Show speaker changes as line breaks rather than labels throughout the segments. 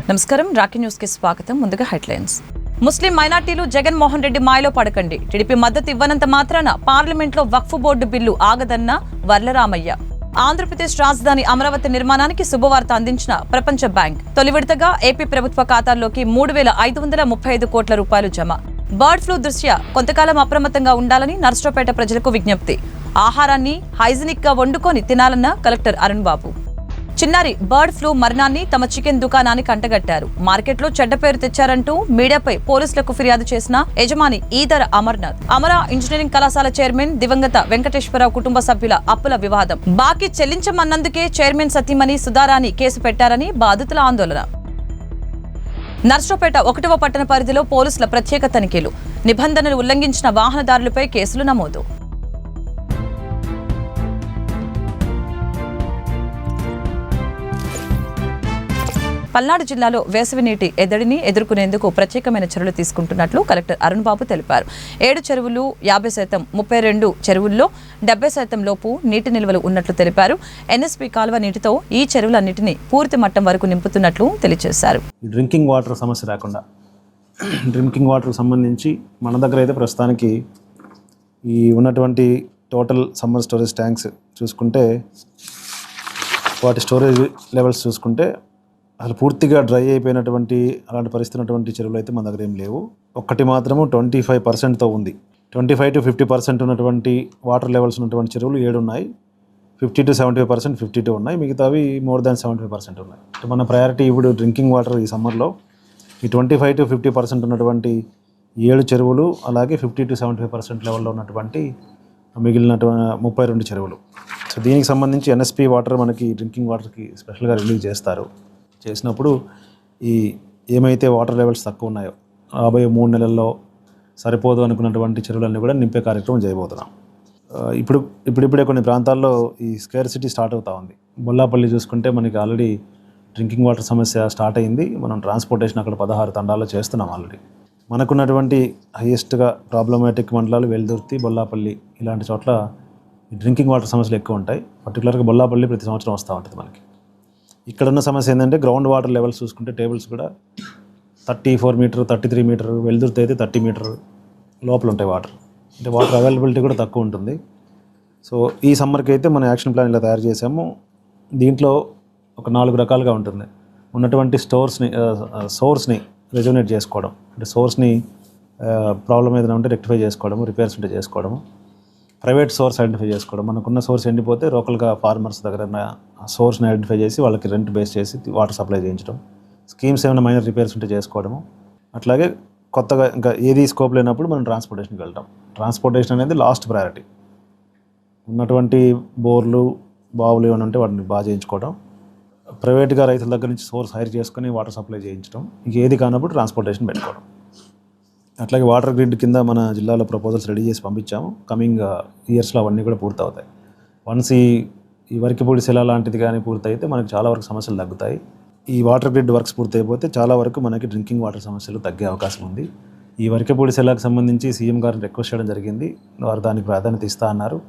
నమస్కారం, Rocky news కి స్వాగతం. ముందుగా హెడ్లైన్స్. ముస్లిం మైనార్టీలు జగన్మోహన్ రెడ్డి మాయలో పడకండి. టీడీపీ మద్దతు ఇవ్వనంత మాత్రాన పార్లమెంట్లో వక్ఫ్ బోర్డు బిల్లు ఆగదన్న వర్లరామయ్య. ఆంధ్రప్రదేశ్ రాజధాని అమరావతి నిర్మాణానికి శుభవార్త అందించిన ప్రపంచ బ్యాంక్. తొలి విడతగా ఏపీ ప్రభుత్వ ఖాతాల్లోకి 3,535 కోట్ల రూపాయలు జమ. బర్డ్ ఫ్లూ దృష్ట్యా కొంతకాలం అప్రమత్తంగా ఉండాలని నర్సరావుపేట ప్రజలకు విజ్ఞప్తి. ఆహారాన్ని హైజీనిక్ గా వండుకొని తినాలన్న కలెక్టర్ అరుణ్ బాబు. చిన్నారి బర్డ్ ఫ్లూ మరణాన్ని తమ చికెన్ దుకాణానికి అంటగట్టారు. మార్కెట్లో చెడ్డ పేరు తెచ్చారంటూ మీడియాపై పోలీసులకు ఫిర్యాదు చేసిన యజమాని ఈదర అమర్నాథ్. అమరా ఇంజనీరింగ్ కళాశాల చైర్మన్ దివంగత వెంకటేశ్వరరావు కుటుంబ సభ్యుల అప్పుల వివాదం. బాకీ చెల్లించమన్నందుకే చైర్మన్ సతీమణి సుధారాణి కేసు పెట్టారని బాధితుల ఆందోళన. నర్సరావుపేట 1వ పట్టణ పరిధిలో పోలీసుల ప్రత్యేక తనిఖీలు. నిబంధనలు ఉల్లంఘించిన వాహనదారులపై కేసులు నమోదు. పల్నాడు జిల్లాలో వేసవి నీటి ఎద్దడిని ఎదుర్కొనేందుకు ప్రత్యేకమైన చర్యలు తీసుకుంటున్నట్లు కలెక్టర్ అరుణ్ బాబు తెలిపారు. 7 చెరువులు 50%, 32 చెరువుల్లో 70% లోపు నీటి నిల్వలు ఉన్నట్లు తెలిపారు. ఎన్ఎస్పీ కాలువ నీటితో ఈ చెరువులన్నింటినీ పూర్తి మట్టం వరకు నింపుతున్నట్లు తెలియజేశారు.
డ్రింకింగ్ వాటర్ సమస్య రాకుండా డ్రింకింగ్ వాటర్కి సంబంధించి మన దగ్గర అయితే ప్రస్తుతానికి ఈ ఉన్నటువంటి టోటల్ సమ్మర్ స్టోరేజ్ ట్యాంక్స్ చూసుకుంటే, వాటి స్టోరేజ్ లెవెల్స్ చూసుకుంటే అసలు పూర్తిగా డ్రై అయిపోయినటువంటి అలాంటి పరిస్థితి ఉన్నటువంటి చెరువులు అయితే మన దగ్గర ఏం లేవు. ఒక్కటి మాత్రము 25%తో ఉంది. 25 to 50% ఉన్నటువంటి వాటర్ లెవెల్స్ ఉన్నటువంటి చెరువులు 7 ఉన్నాయి. 50 to 75%, 52 ఉన్నాయి. మిగతావి మోర్ దాన్ 75% ఉన్నాయి. మన ప్రయారిటీ ఇప్పుడు డ్రింకింగ్ వాటర్ ఈ సమ్మర్లో ఈ 25 to 50% ఉన్నటువంటి 7 చెరువులు, అలాగే 50 to 75% లెవెల్లో ఉన్నటువంటి మిగిలిన 32 చెరువులు. సో దీనికి సంబంధించి ఎన్ఎస్పీ వాటర్ మనకి డ్రింకింగ్ వాటర్కి స్పెషల్గా రిలీజ్ చేసినప్పుడు ఈ ఏమైతే వాటర్ లెవెల్స్ తక్కువ ఉన్నాయో రాబోయే 3 నెలల్లో సరిపోదు అనుకున్నటువంటి చెరువులన్నీ కూడా నింపే కార్యక్రమం చేయబోతున్నాం. ఇప్పుడిప్పుడే కొన్ని ప్రాంతాల్లో ఈ స్కేర్సిటీ స్టార్ట్ అవుతూ ఉంది. బొల్లాపల్లి చూసుకుంటే మనకి ఆల్రెడీ డ్రింకింగ్ వాటర్ సమస్య స్టార్ట్ అయింది. మనం ట్రాన్స్పోర్టేషన్ అక్కడ 16 తండాల్లో చేస్తున్నాం ఆల్రెడీ. మనకున్నటువంటి హైయెస్ట్గా ప్రాబ్లమాటిక్ మండలాలు వెల్దుర్తి, బొల్లాపల్లి ఇలాంటి చోట్ల డ్రింకింగ్ వాటర్ సమస్యలు ఎక్కువ ఉంటాయి. పర్టికులర్గా బొల్లాపల్లి ప్రతి సంవత్సరం వస్తూ ఉంటుంది మనకి. ఇక్కడ ఉన్న సమస్య ఏంటంటే గ్రౌండ్ వాటర్ లెవెల్స్ చూసుకుంటే టేబుల్స్ కూడా 34 మీటర్, 33 మీటర్, వెల్దుర్తి అయితే 30 మీటర్ లోపల ఉంటాయి వాటర్. అంటే వాటర్ అవైలబిలిటీ కూడా తక్కువ ఉంటుంది. సో ఈ సమ్మర్కి అయితే మనం యాక్షన్ ప్లాన్ ఇలా తయారు చేసాము. దీంట్లో ఒక 4 రకాలుగా ఉంటుంది. ఉన్నటువంటి సోర్స్ని రెజోనేట్ చేసుకోవడం, అంటే సోర్స్ని ప్రాబ్లం ఏదైనా ఉంటే రెక్టిఫై చేసుకోవడము, రిపేర్స్ ఉంటే చేసుకోవడము, ప్రైవేట్ సోర్స్ ఐడెంటిఫై చేసుకోవడం. మనకున్న సోర్స్ ఎండిపోతే లోకల్గా ఫార్మర్స్ దగ్గర సోర్స్ని ఐడెంటిఫై చేసి వాళ్ళకి రెంట్ బేస్ చేసి వాటర్ సప్లై చేయించడం, స్కీమ్స్ ఏమైనా మైనర్ రిపేర్స్ ఉంటే చేసుకోవడము. అట్లాగే కొత్తగా ఇంకా ఏది స్కోప్ లేనప్పుడు మనం ట్రాన్స్పోర్టేషన్కి వెళ్తాం. ట్రాన్స్పోర్టేషన్ అనేది లాస్ట్ ప్రయారిటీ. ఉన్నటువంటి బోర్లు, బావులు ఏమైనా ఉంటే వాటిని బాగా చేయించుకోవడం, ప్రైవేట్గా రైతుల దగ్గర నుంచి సోర్స్ హైర్ చేసుకుని వాటర్ సప్లై చేయించడం, ఏది కానప్పుడు ట్రాన్స్పోర్టేషన్ పెట్టుకోవడం. అట్లాగే వాటర్ గ్రిడ్ కింద మన జిల్లాలో ప్రపోజల్స్ రెడీ చేసి పంపించాము. కమింగ్ ఇయర్స్లో అవన్నీ కూడా పూర్తవుతాయి. వన్స్ ఈ వరికిపూడి శిల లాంటిది కానీ పూర్తయితే మనకు చాలా వరకు సమస్యలు తగ్గుతాయి. ఈ వాటర్ గ్రిడ్ వర్క్స్ పూర్తయిపోతే చాలా వరకు మనకి డ్రింకింగ్ వాటర్ సమస్యలు తగ్గే అవకాశం ఉంది. ఈ వరికిపూడి శిలకు సంబంధించి సీఎం గారిని రిక్వెస్ట్ చేయడం జరిగింది. వారు దానికి ప్రాధాన్యత ఇస్తా అన్నారు.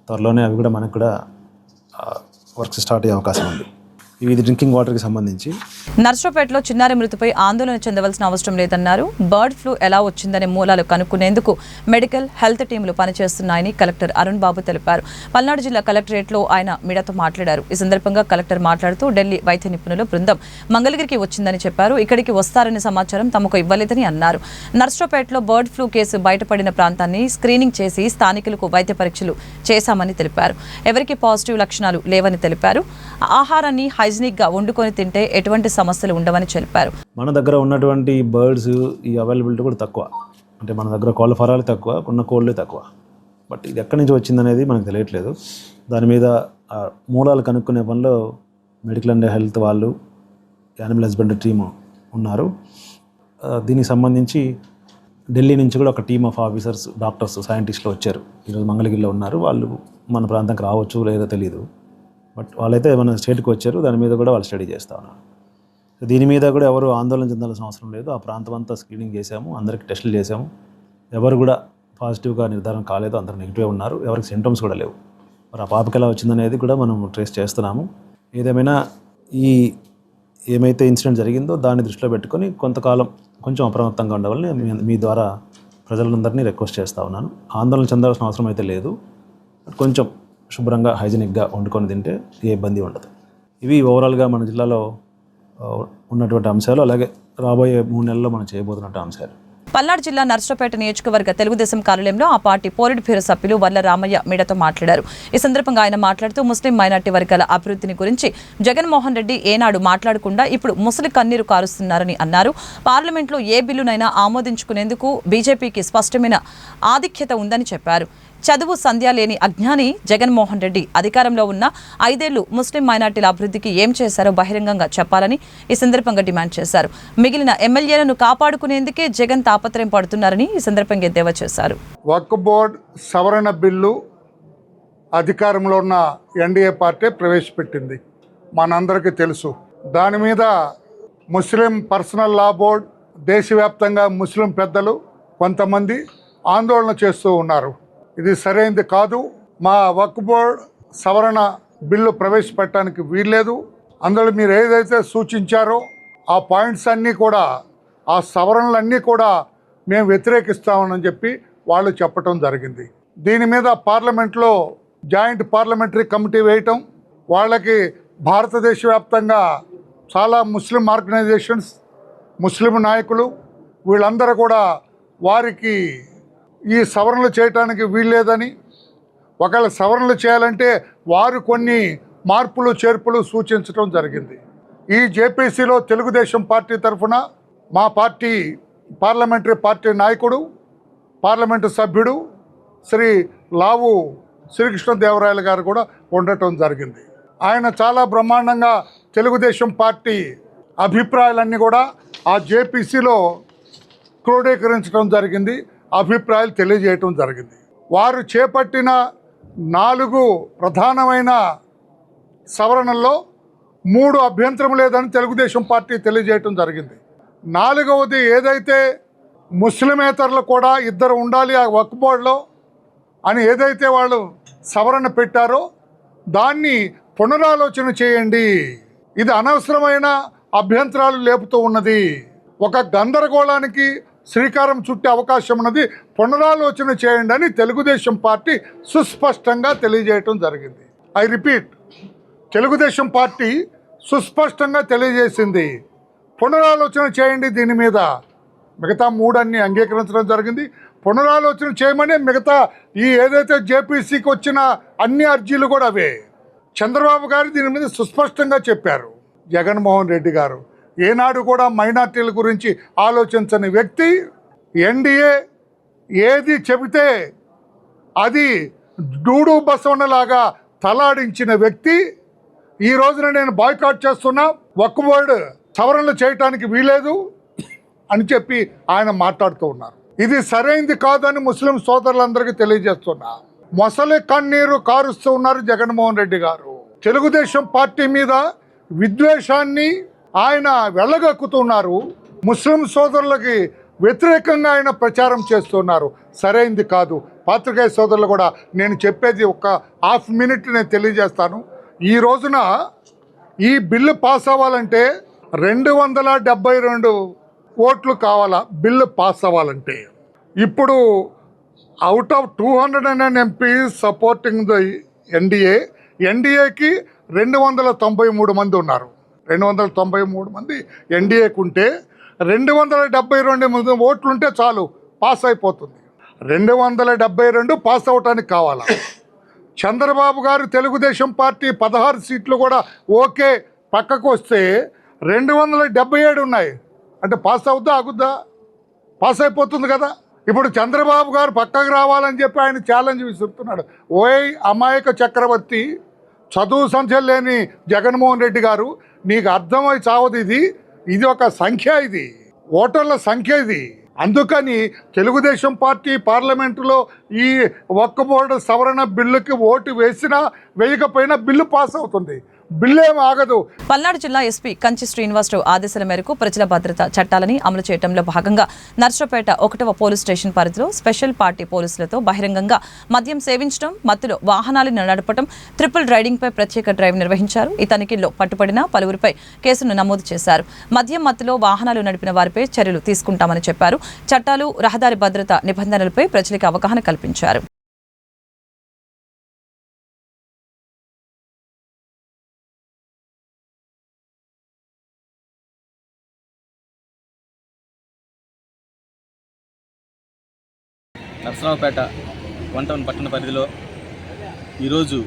త్వరలోనే అవి కూడా మనకు కూడా వర్క్స్ స్టార్ట్ అయ్యే అవకాశం ఉంది. ఇది డ్రింకింగ్ వాటర్కి సంబంధించి.
నర్సరావుపేటలో చిన్నారి మృతిపై ఆందోళన చెందవలసిన అవసరం లేదన్నారు. బర్డ్ ఫ్లూ ఎలా వచ్చిందనే మూలాలు కనుక్కునేందుకు మెడికల్ హెల్త్ టీంలు పనిచేస్తున్నాయని కలెక్టర్ అరుణ్ బాబు తెలిపారు. పల్నాడు జిల్లా కలెక్టరేట్లో ఆయన మీడియాతో మాట్లాడారు. ఈ సందర్భంగా కలెక్టర్ మాట్లాడుతూ ఢిల్లీ వైద్య నిపుణుల బృందం మంగళగిరికి వచ్చిందని చెప్పారు. ఇక్కడికి వస్తారనే సమాచారం తమకు ఇవ్వలేదని అన్నారు. నర్సరావుపేటలో బర్డ్ ఫ్లూ కేసు బయటపడిన ప్రాంతాన్ని స్క్రీనింగ్ చేసి స్థానికులకు వైద్య పరీక్షలు చేశామని తెలిపారు. ఎవరికి పాజిటివ్ లక్షణాలు లేవని తెలిపారు. ఆహారాన్ని హైజీనిక్గా వండుకొని తింటే ఎటువంటి సమస్యలు ఉండవని చెప్పారు.
మన దగ్గర ఉన్నటువంటి బర్డ్స్ ఈ అవైలబిలిటీ కూడా తక్కువ. అంటే మన దగ్గర కోళ్ళ ఫరాలు తక్కువ, ఉన్న కోళ్ళే తక్కువ. బట్ ఇది ఎక్కడి నుంచి వచ్చిందనేది మనకు తెలియట్లేదు. దాని మీద మూలాలు కనుక్కునే పనిలో మెడికల్ అండ్ హెల్త్ వాళ్ళు, యానిమల్ హస్బెండరీ టీము ఉన్నారు. దీనికి సంబంధించి ఢిల్లీ నుంచి కూడా ఒక టీమ్ ఆఫ్ ఆఫీసర్స్, డాక్టర్స్, సైంటిస్టులు వచ్చారు. ఈరోజు మంగళగిరిలో ఉన్నారు. వాళ్ళు మన ప్రాంతానికి రావచ్చు లేదో తెలియదు. బట్ వాళ్ళైతే మన స్టేట్కి వచ్చారు. దాని మీద కూడా వాళ్ళు స్టడీ చేస్తూ ఉన్నారు. దీని మీద కూడా ఎవరు ఆందోళన చెందాల్సిన అవసరం లేదు. ఆ ప్రాంతం అంతా స్క్రీనింగ్ చేశాము, అందరికి టెస్టులు చేశాము. ఎవరు కూడా పాజిటివ్గా నిర్ధారణ కాలేదు, అందరూ నెగిటివ్ ఉన్నారు. ఎవరికి సింటమ్స్ కూడా లేవు. మరి ఆ పాపకి ఎలా వచ్చిందనేది కూడా మనం ట్రేస్ చేస్తున్నాము. ఏదేమైనా ఈ ఏమైతే ఇన్సిడెంట్ జరిగిందో దాన్ని దృష్టిలో పెట్టుకొని కొంతకాలం కొంచెం అప్రమత్తంగా ఉండవాలని మీ ద్వారా ప్రజలందరినీ రిక్వెస్ట్ చేస్తూ ఉన్నాను. ఆందోళన చెందాల్సిన అవసరం అయితే లేదు. కొంచెం శుభ్రంగా హైజీనిక్గా వండుకొని తింటే ఏ ఇబ్బంది ఉండదు. ఇవి ఓవరాల్గా మన జిల్లాలో ఉన్నటువంటి అంశాలు, అలాగే రాబోయే 3 నెలల్లో మనం చేయబోతున్న అంశాలు.
పల్నాడు జిల్లా నర్సరావుపేట నియోజకవర్గ తెలుగుదేశం కార్యాలయంలో ఆ పార్టీ పోలిట్ బ్యూరో సభ్యులు వర్ల రామయ్య మీడియాతో మాట్లాడారు. ఈ సందర్భంగా ఆయన మాట్లాడుతూ ముస్లిం మైనార్టీ వర్గాల అభివృద్ధిని గురించి జగన్మోహన్ రెడ్డి ఏనాడు మాట్లాడకుండా ఇప్పుడు ముసలి కన్నీరు కారుస్తున్నారని అన్నారు. పార్లమెంట్లో ఏ బిల్లునైనా ఆమోదించుకునేందుకు బీజేపీకి స్పష్టమైన ఆధిక్యత ఉందని చెప్పారు. చదువు సంధ్య లేని అజ్ఞాని జగన్మోహన్ రెడ్డి అధికారంలో ఉన్న 5 ఏళ్లు ముస్లిం మైనార్టీల అభివృద్ధికి ఏం చేశారో బహిరంగంగా చెప్పాలని ఈ సందర్భంగా డిమాండ్ చేశారు. మిగిలిన ఎమ్మెల్యేలను కాపాడుకునేందుకే జగన్ తాపత్రయం పడుతున్నారని ఈ సందర్భంగా ఎద్దేవా చేశారు.
వక్ఫ్ బోర్డ్ సవరణ బిల్లు అధికారంలో ఉన్న ఎన్డీఏ పార్టీ ప్రవేశపెట్టింది, మనందరికీ తెలుసు. దాని మీద ముస్లిం పర్సనల్ లా బోర్డ్, దేశవ్యాప్తంగా ముస్లిం పెద్దలు కొంతమంది ఆందోళన చేస్తూ ఉన్నారు. ఇది సరైనది కాదు. మా వక్ఫ్ బోర్డ్ సవరణ బిల్లు ప్రవేశపెట్టడానికి వీల్లేదు. అందులో మీరు ఏదైతే సూచించారో ఆ పాయింట్స్ అన్నీ కూడా, ఆ సవరణలన్నీ కూడా మేము వ్యతిరేకిస్తామని చెప్పి వాళ్ళు చెప్పడం జరిగింది. దీని మీద పార్లమెంట్లో జాయింట్ పార్లమెంటరీ కమిటీ వేయటం, వాళ్ళకి భారతదేశ వ్యాప్తంగా చాలా ముస్లిం ఆర్గనైజేషన్స్, ముస్లిం నాయకులు వీళ్ళందరూ కూడా వారికి ఈ సవరణలు చేయడానికి వీల్లేదని, ఒకవేళ సవరణలు చేయాలంటే వారు కొన్ని మార్పులు చేర్పులు సూచించడం జరిగింది. ఈ జేపీసీలో తెలుగుదేశం పార్టీ తరఫున మా పార్టీ పార్లమెంటరీ పార్టీ నాయకుడు, పార్లమెంటు సభ్యుడు శ్రీ లావు శ్రీకృష్ణదేవరాయలు గారు కూడా ఉండటం జరిగింది. ఆయన చాలా బ్రహ్మాండంగా తెలుగుదేశం పార్టీ అభిప్రాయాలన్నీ కూడా ఆ జేపీసీలో క్రోడీకరించడం జరిగింది, అభిప్రాయాలు తెలియజేయటం జరిగింది. వారు చేపట్టిన 4 ప్రధానమైన సవరణల్లో 3 అభ్యంతరం లేదని తెలుగుదేశం పార్టీ తెలియజేయటం జరిగింది. 4వది ఏదైతే ముస్లిమేతరులు కూడా 2 ఉండాలి ఆ వక్ఫ్ బోర్డులో అని ఏదైతే వాళ్ళు సవరణ పెట్టారో దాన్ని పునరాలోచన చేయండి. ఇది అనవసరమైన అభ్యంతరాలు లేపుతూ ఉన్నది, ఒక గందరగోళానికి శ్రీకారం చుట్టే అవకాశం ఉన్నది. పునరాలోచన చేయండి అని తెలుగుదేశం పార్టీ సుస్పష్టంగా తెలియజేయటం జరిగింది. ఐ రిపీట్, తెలుగుదేశం పార్టీ సుస్పష్టంగా తెలియజేసింది, పునరాలోచన చేయండి. దీని మీద మిగతా 3 అన్ని అంగీకరించడం జరిగింది. పునరాలోచన చేయమని మిగతా ఈ ఏదైతే జేపీసీకి వచ్చిన అన్ని అర్జీలు కూడా అవే. చంద్రబాబు గారు దీని మీద సుస్పష్టంగా చెప్పారు. జగన్మోహన్ రెడ్డి గారు ఏనాడు కూడా మైనార్టీల గురించి ఆలోచించని వ్యక్తి. ఎన్డీఏ ఏది చెబితే అది డూడు బసవన్నలాగా తలాడించిన వ్యక్తి. ఈ రోజున నేను బాయ్కాట్ చేస్తున్నా, వక్ఫ్ బోర్డ్ సవరణలు చేయటానికి వీలేదు అని చెప్పి ఆయన మాట్లాడుతూ ఉన్నారు. ఇది సరైనది కాదని ముస్లిం సోదరులందరికీ తెలియజేస్తున్నా. మొసలి కన్నీరు కారుస్తూ ఉన్నారు జగన్మోహన్ రెడ్డి గారు. తెలుగుదేశం పార్టీ మీద విద్వేషాన్ని ఆయన వెళ్ళగక్కుతున్నారు. ముస్లిం సోదరులకి వ్యతిరేకంగా ఆయన ప్రచారం చేస్తున్నారు. సరైనది కాదు. పాత్రికేయ సోదరులు కూడా నేను చెప్పేది ఒక హాఫ్ మినిట్ నేను తెలియజేస్తాను. ఈ రోజున ఈ బిల్లు పాస్ అవ్వాలంటే 272 ఓట్లు కావాలా బిల్లు పాస్ అవ్వాలంటే. ఇప్పుడు out of 209 MPs supporting the ఎన్డీఏకి 293 మంది ఉన్నారు. 293 మంది ఎన్డీఏకు ఉంటే 272 మంది ఓట్లుంటే చాలు, పాస్ అయిపోతుంది. 272 పాస్ అవటానికి కావాలా. చంద్రబాబు గారు తెలుగుదేశం పార్టీ 16 సీట్లు కూడా ఓకే పక్కకు వస్తే 277 ఉన్నాయి అంటే పాస్ అవుద్దా ఆగుద్దా? పాస్ అయిపోతుంది కదా. ఇప్పుడు చంద్రబాబు గారు పక్కకు రావాలని చెప్పి ఆయన ఛాలెంజ్ విసురుతున్నాడు. ఓయ్ అమాయక చక్రవర్తి, చదువు సంఖ్య లేని జగన్మోహన్ రెడ్డి గారు, నీకు అర్థమై చావదు. ఇది ఒక సంఖ్య, ఇది ఓటర్ల సంఖ్య ఇది. అందుకని తెలుగుదేశం పార్టీ పార్లమెంటులో ఈ వక్ఫ్ బోర్డు సవరణ బిల్లుకి ఓటు వేసినా వేయకపోయినా బిల్లు పాస్ అవుతుంది. బిల్లేం ఆగదు.
పల్నాడు జిల్లా ఎస్పీ కంచి శ్రీనివాసరావు ఆదేశాల మేరకు ప్రజల భద్రత చట్టాలని అమలు చేయడంలో భాగంగా నర్సరావుపేట 1వ పోలీస్ స్టేషన్ పరిధిలో స్పెషల్ పార్టీ పోలీసులతో బహిరంగంగా మద్యం సేవించడం, మత్తులో వాహనాలు నడపడం, ట్రిపుల్ రైడింగ్ పై ప్రత్యేక డ్రైవ్ నిర్వహించారు. ఈ తనిఖీల్లో పట్టుబడిన పలువురిపై కేసును నమోదు చేశారు. మద్యం మత్తులో వాహనాలు నడిపిన వారిపై చర్యలు తీసుకుంటామని చెప్పారు. చట్టాలు, రహదారి భద్రత నిబంధనలపై ప్రజలకు అవగాహన కల్పించారు.
నర్సరావుపేట 1 టౌన్ పట్టణ పరిధిలో ఈరోజు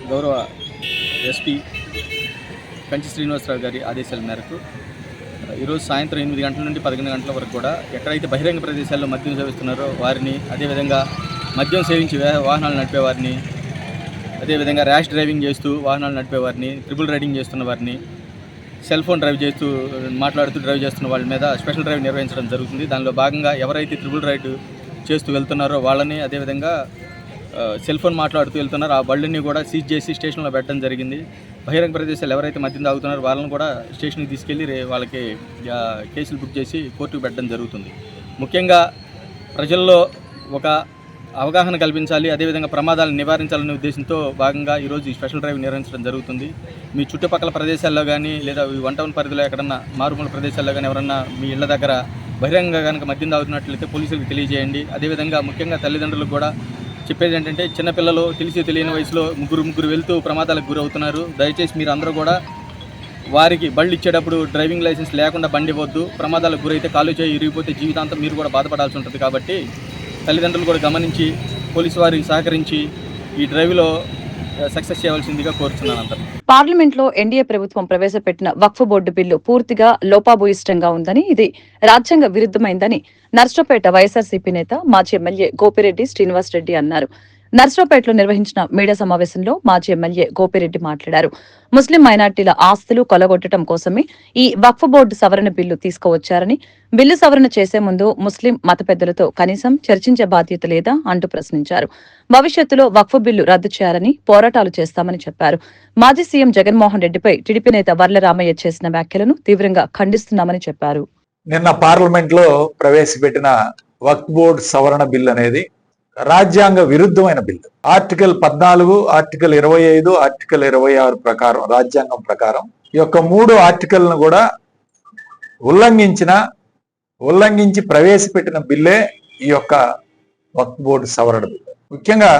గౌరవ ఎస్పీ కంచి శ్రీనివాసరావు గారి ఆదేశాల మేరకు ఈరోజు సాయంత్రం 8 గంటల నుండి 11 గంటల వరకు కూడా ఎక్కడైతే బహిరంగ ప్రదేశాల్లో మద్యం సేవిస్తున్నారో వారిని, అదేవిధంగా మద్యం సేవించి వాహనాలు నడిపేవారిని, అదేవిధంగా ర్యాష్ డ్రైవింగ్ చేస్తూ వాహనాలు నడిపేవారిని, ట్రిపుల్ రైడింగ్ చేస్తున్న వారిని, సెల్ ఫోన్ డ్రైవ్ చేస్తూ మాట్లాడుతూ డ్రైవ్ చేస్తున్న వాళ్ళ మీద స్పెషల్ డ్రైవ్ నిర్వహించడం జరుగుతుంది. దానిలో భాగంగా ఎవరైతే ట్రిపుల్ రైడ్ చేస్తూ వెళ్తున్నారో వాళ్ళని, అదేవిధంగా సెల్ ఫోన్ మాట్లాడుతూ వెళ్తున్నారో ఆ బళ్ళని కూడా సీజ్ చేసి స్టేషన్లో పెట్టడం జరిగింది. బహిరంగ ప్రదేశాలు ఎవరైతే మద్యం తాగుతున్నారో వాళ్ళని కూడా స్టేషన్కి తీసుకెళ్ళి వాళ్ళకి కేసులు బుక్ చేసి కోర్టుకు పెట్టడం జరుగుతుంది. ముఖ్యంగా ప్రజల్లో ఒక అవగాహన కల్పించాలి, అదేవిధంగా ప్రమాదాలను నివారించాలనే ఉద్దేశంతో భాగంగా ఈరోజు ఈ స్పెషల్ డ్రైవ్ నిర్వహించడం జరుగుతుంది. మీ చుట్టుపక్కల ప్రదేశాల్లో కానీ లేదా 1 టౌన్ పరిధిలో ఎక్కడన్నా మారుమూల ప్రదేశాల్లో కానీ ఎవరన్నా మీ ఇళ్ల దగ్గర బహిరంగంగా కనుక మద్యం తాగుతున్నట్లయితే పోలీసులకు తెలియజేయండి. అదేవిధంగా ముఖ్యంగా తల్లిదండ్రులకు కూడా చెప్పేది ఏంటంటే, చిన్నపిల్లలు తెలియని వయసులో ముగ్గురు వెళ్తూ ప్రమాదాలకు గురవుతున్నారు. దయచేసి మీరు అందరూ కూడా వారికి బళ్ళు ఇచ్చేటప్పుడు డ్రైవింగ్ లైసెన్స్ లేకుండా బండి ఇవ్వద్దు. ప్రమాదాలకు గురైతే కాలు చేయి ఇరిగిపోతే జీవితాంతం మీరు కూడా బాధపడాల్సి ఉంటుంది. కాబట్టి తల్లిదండ్రులు కూడా గమనించి పోలీసు వారికి సహకరించి ఈ డ్రైవ్లో సక్సెస్ చేయవలసిందిగా కోరుతున్నాను అందరూ.
పార్లమెంట్లో ఎన్డీఏ ప్రభుత్వం ప్రవేశపెట్టిన వక్ఫ్ బోర్డు బిల్లు పూర్తిగా లోపాభూయిష్టంగా ఉందని, ఇది రాజ్యాంగ విరుద్ధమైందని నర్సరావుపేట వైఎస్ఆర్సీపీ నేత మాజీ ఎమ్మెల్యే గోపిరెడ్డి శ్రీనివాసరెడ్డి అన్నారు. నర్సరావుపేటలో నిర్వహించిన మీడియా సమావేశంలో మాజీ ఎమ్మెల్యే గోపిరెడ్డి మాట్లాడారు. ముస్లిం మైనార్టీల ఆస్తులు కొలగొట్టడం కోసమే ఈ వక్ఫ్ బోర్డు సవరణ బిల్లు తీసుకువచ్చారని, బిల్లు సవరణ చేసే ముందు ముస్లిం మత పెద్దలతో కనీసం చర్చించే బాధ్యత లేదా అంటూ ప్రశ్నించారు. భవిష్యత్తులో వక్ఫ్ బిల్లు రద్దు చేయాలని పోరాటాలు చేస్తామని చెప్పారు. మాజీ సీఎం జగన్మోహన్ రెడ్డిపై టీడీపీ నేత వర్లరామయ్య చేసిన వ్యాఖ్యలను తీవ్రంగా ఖండిస్తున్నామని చెప్పారు.
నిన్న పార్లమెంట్ లో ప్రవేశపెట్టిన వక్ఫ్ బోర్డు సవరణ బిల్లు అనేది రాజ్యాంగ విరుద్ధమైన బిల్లు. ఆర్టికల్ 14, ఆర్టికల్ 25, ఆర్టికల్ 26 ప్రకారం, రాజ్యాంగం ప్రకారం ఈ యొక్క 3 ఆర్టికల్ను కూడా ఉల్లంఘించి ప్రవేశపెట్టిన బిల్లే ఈ యొక్క వక్ఫ్ బోర్డు సవరణ బిల్లు. ముఖ్యంగా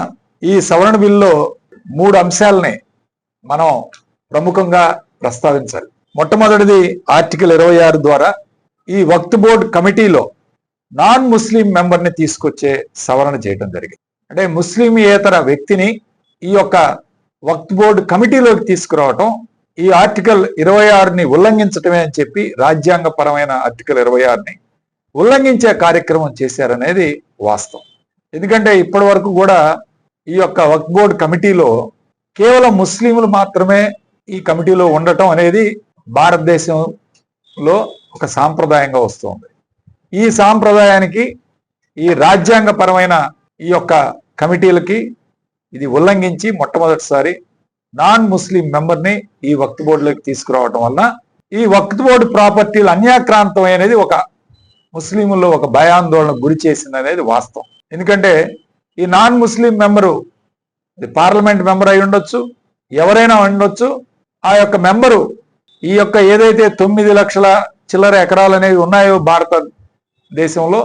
ఈ సవరణ బిల్లులో 3 అంశాలని మనం ప్రముఖంగా ప్రస్తావించాలి. మొట్టమొదటిది ఆర్టికల్ 26 ద్వారా ఈ వక్ఫ్ బోర్డు కమిటీలో నాన్ ముస్లిం మెంబర్ని తీసుకొచ్చే సవరణ చేయడం జరిగింది. అంటే ముస్లిమేతర వ్యక్తిని ఈ యొక్క వక్ఫ్ బోర్డు కమిటీలోకి తీసుకురావటం ఈ ఆర్టికల్ 26ని ఉల్లంఘించటమే అని చెప్పి, రాజ్యాంగపరమైన ఆర్టికల్ 26ని ఉల్లంఘించే కార్యక్రమం చేశారనేది వాస్తవం. ఎందుకంటే ఇప్పటి వరకు కూడా ఈ యొక్క వక్ఫ్ బోర్డు కమిటీలో కేవలం ముస్లింలు మాత్రమే ఈ కమిటీలో ఉండటం అనేది భారతదేశంలో ఒక సాంప్రదాయంగా వస్తుంది. ఈ సాంప్రదాయానికి, ఈ రాజ్యాంగపరమైన ఈ యొక్క కమిటీలకి ఇది ఉల్లంఘించి మొట్టమొదటిసారి నాన్ ముస్లిం మెంబర్ని ఈ వక్ఫ్ బోర్డులోకి తీసుకురావడం వల్ల ఈ వక్ఫ్ బోర్డు ప్రాపర్టీలు అన్యాక్రాంతం అనేది ఒక ముస్లింల్లో ఒక భయాందోళన గురి చేసింది అనేది వాస్తవం. ఎందుకంటే ఈ నాన్ ముస్లిం మెంబరు పార్లమెంట్ మెంబర్ అయి ఉండొచ్చు, ఎవరైనా ఉండొచ్చు. ఆ యొక్క మెంబరు ఈ యొక్క ఏదైతే 9 లక్షల చిల్లర ఎకరాలు అనేవి ఉన్నాయో భారతదేశంలో,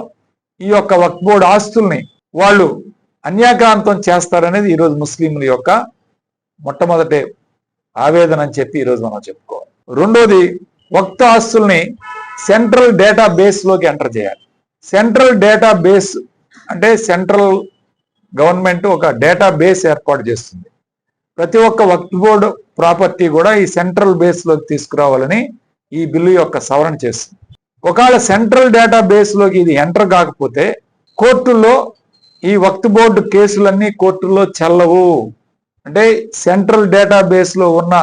ఈ యొక్క వక్ఫ్ బోర్డు ఆస్తుల్ని వాళ్ళు అన్యాక్రాంతం చేస్తారనేది ఈరోజు ముస్లింల యొక్క మొట్టమొదటి ఆవేదన అని చెప్పి ఈరోజు మనం చెప్పుకోవాలి. రెండోది, వక్ఫ్ ఆస్తుల్ని సెంట్రల్ డేటా బేస్ లోకి ఎంటర్ చేయాలి. సెంట్రల్ డేటా బేస్ అంటే సెంట్రల్ గవర్నమెంట్ ఒక డేటా బేస్ ఏర్పాటు చేస్తుంది. ప్రతి ఒక్క వక్ఫ్ బోర్డు ప్రాపర్టీ కూడా ఈ సెంట్రల్ బేస్ లోకి తీసుకురావాలని ఈ బిల్లు యొక్క సవరణ చేస్తుంది. ఒకవేళ సెంట్రల్ డేటా బేస్ లోకి ఇది ఎంటర్ కాకపోతే కోర్టుల్లో ఈ వక్ఫ్ బోర్డు కేసులన్నీ కోర్టుల్లో చెల్లవు. అంటే సెంట్రల్ డేటా బేస్ లో ఉన్న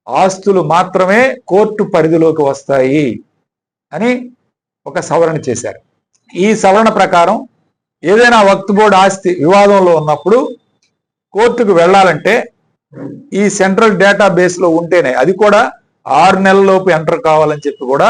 ఆస్తులు మాత్రమే కోర్టు పరిధిలోకి వస్తాయి అని ఒక సవరణ చేశారు. ఈ సవరణ ప్రకారం ఏదైనా వక్ఫ్ బోర్డు ఆస్తి వివాదంలో ఉన్నప్పుడు కోర్టుకు వెళ్ళాలంటే ఈ సెంట్రల్ డేటాబేస్లో ఉంటేనే, అది కూడా 6 నెలలలోపు ఎంటర్ కావాలని చెప్పి కూడా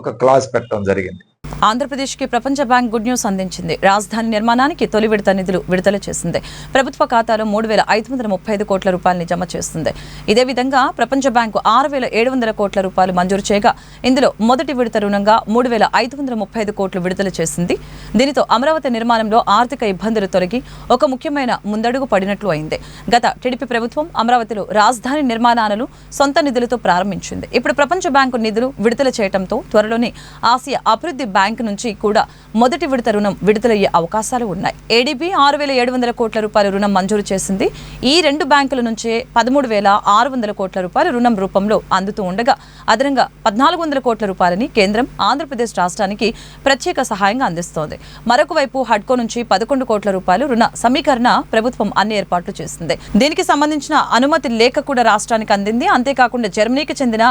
ఒక క్లాస్ పెట్టడం జరిగింది.
ఆంధ్రప్రదేశ్కి ప్రపంచ బ్యాంక్ గుడ్ న్యూస్ అందించింది. రాజధాని నిర్మాణానికి తొలి విడత నిధులు విడుదల చేసింది. ప్రభుత్వ ఖాతాలో 3,535 కోట్ల రూపాయలని జమ చేస్తుంది. ఇదే విధంగా ప్రపంచ బ్యాంకు 6,700 కోట్ల రూపాయలు మంజూరు చేయగా ఇందులో మొదటి విడత రుణంగా 3,535 కోట్లు విడుదల చేసింది. దీనితో అమరావతి నిర్మాణంలో ఆర్థిక ఇబ్బందులు తొలగి ఒక ముఖ్యమైన ముందడుగు పడినట్లు అయింది. గత టీడీపీ ప్రభుత్వం అమరావతిలో రాజధాని నిర్మాణాలను సొంత నిధులతో ప్రారంభించింది. ఇప్పుడు ప్రపంచ బ్యాంకు నిధులు విడుదల చేయడంతో త్వరలోనే ఆసియా అభివృద్ధి బ్యాంకు నుంచి కూడా మొదటి విడత రుణం విడుదలయ్యే అవకాశాలు ఉన్నాయి. ఏడీబీ 6,700 కోట్ల రూపాయల రుణం మంజూరు చేసింది. ఈ రెండు బ్యాంకుల నుంచే 13,600 కోట్ల రూపాయల రుణం రూపంలో అందుతూ ఉండగా అదనంగా 1,400 కోట్ల రూపాయలని కేంద్రం ఆంధ్రప్రదేశ్ రాష్ట్రానికి ప్రత్యేక సహాయంగా అందిస్తోంది. మరొక వైపు హడ్కో నుంచి 11 కోట్ల రూపాయలు రుణ సమీకరణ ప్రభుత్వం అన్ని ఏర్పాట్లు చేసింది. దీనికి సంబంధించిన అనుమతి లేఖ కూడా రాష్ట్రానికి అందింది. అంతేకాకుండా జర్మనీకి చెందిన